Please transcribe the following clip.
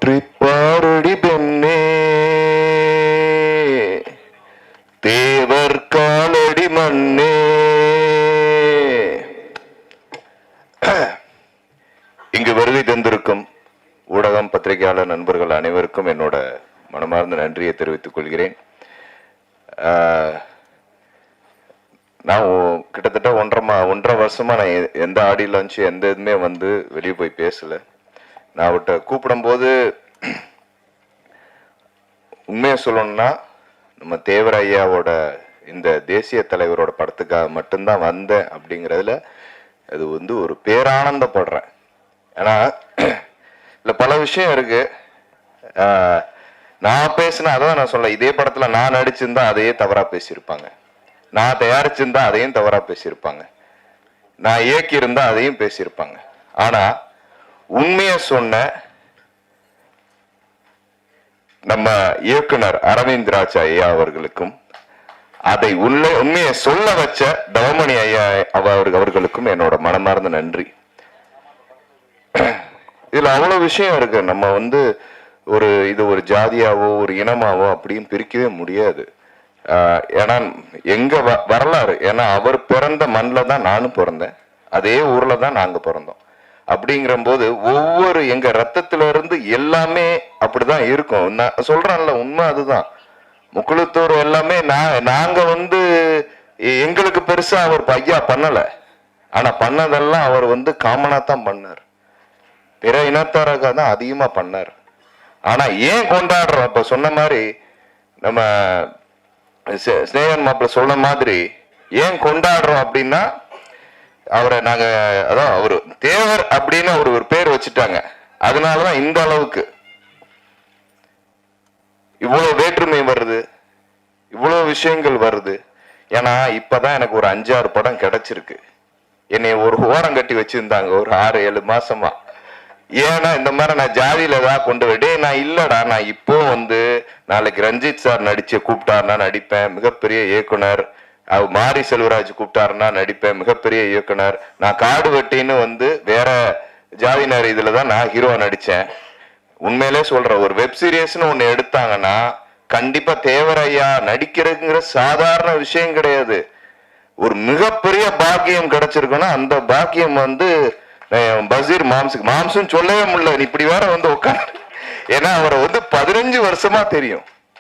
போற்றி பாரடி பெண்ணே தேவர் காலடி மண்ணே. இங்கு வருகை தந்திருக்கும் ஊடகம் பத்திரிகையாளர் நண்பர்கள் அனைவருக்கும் என்னோட மனமார்ந்த நன்றியை தெரிவித்துக் கொள்கிறேன். நான் கிட்டத்தட்ட ஒன்றரை வருஷமா நான் எந்த ஆடியோ லான்ச் எந்த இதுவுமே வந்து வெளியே போய் பேசல. நான் அவர்கிட்ட கூப்பிடும் போது உண்மையை சொல்லணும்னா நம்ம தேவர் ஐயாவோட இந்த தேசிய தலைவரோட படத்துக்காக மட்டும்தான் வந்தேன் அப்படிங்கிறதுல அது வந்து ஒரு பேரானந்தப்படுறேன். ஏன்னா இல்லை பல விஷயம் இருக்கு. நான் பேசினா அதான் நான் சொல்ல, இதே படத்துல நான் நடிச்சிருந்தா அதையே தவறா பேசியிருப்பாங்க, நான் தயாரிச்சிருந்தா அதையும் தவறா பேசியிருப்பாங்க, நான் இயக்கி இருந்தா அதையும் பேசியிருப்பாங்க. ஆனா உண்மையை சொன்ன நம்ம இயக்குனர் அரவிந்த் ராஜ் ஐயா அவர்களுக்கும் அதை உண்மையை சொல்ல வச்ச தவமணி ஐயா அவர்களுக்கும் என்னோட மனமார்ந்த நன்றி. இதுல அவ்வளவு விஷயம் இருக்கு. நம்ம வந்து இது ஒரு ஜாதியாவோ ஒரு இனமாவோ அப்படின்னு பிரிக்கவே முடியாது. ஏன்னா எங்க வரலாறு, ஏன்னா அவர் பிறந்த மண்ணில் தான் நானும் பிறந்தேன், அதே ஊர்ல தான் நாங்க பிறந்தோம். அப்படிங்கிற போது ஒவ்வொரு எங்க ரத்தத்துல இருந்து எல்லாமே அப்படிதான் இருக்கும். நான் சொல்றேன்ல, உண்மை அதுதான். முக்குளத்தூர் எல்லாமே நாங்க வந்து எங்களுக்கு பெருசா அவர் ஐயா பண்ணல, ஆனா பண்ணதெல்லாம் அவர் வந்து காமனா தான் பண்ணார், பிற இனத்தாராக தான் அதிகமா பண்ணார். ஆனா ஏன் கொண்டாடுறோம்? இப்ப சொன்ன மாதிரி நம்ம ஸ்னேகன் மாப்பிள்ள சொன்ன மாதிரி ஏன் கொண்டாடுறோம் அப்படின்னா, அவரை நாங்க அதான் அவரு தேவர் அப்படின்னு ஒரு பேர் வச்சுட்டாங்க. அதனாலதான் இந்த அளவுக்கு இவ்வளவு வேற்றுமை வருது, இவ்வளவு விஷயங்கள் வருது. ஏன்னா இப்பதான் எனக்கு ஒரு 5-6 படம் கிடைச்சிருக்கு. என்னை ஒரு ஓரம் கட்டி வச்சிருந்தாங்க ஒரு 6-7 மாசமா. ஏன்னா இந்த மாதிரி நான் ஜாதியில தான் கொண்டு விடே, நான் இல்லடா, நான் இப்போ வந்து நாளைக்கு ரஞ்சித் சார் நடிச்சு கூப்பிட்டாருன்னா நடிப்பேன், மிகப்பெரிய இயக்குனர். மாரி செல்வராஜ் கூப்பிட்டாருன்னா நடிப்பேன், மிகப்பெரிய இயக்குனர். நான் காடு வெட்டின்னு வந்து வேற ஜாதியினர் இதுலதான் நான் ஹீரோவா நடிச்சேன். உண்மையிலே சொல்றேன், ஒரு வெப் சீரியஸ்னு ஒண்ணு எடுத்தாங்கன்னா கண்டிப்பா தேவர் ஐயா நடிக்கிறதுங்கிற சாதாரண விஷயம் கிடையாது. ஒரு மிகப்பெரிய பாக்கியம் கிடைச்சிருக்குன்னா அந்த பாக்கியம் வந்து பசீர் மாம்சும் சொல்லவே முடியல. இப்படி வேற வந்து உட்காந்து, ஏன்னா அவரை வந்து 15 வருஷமா தெரியும்.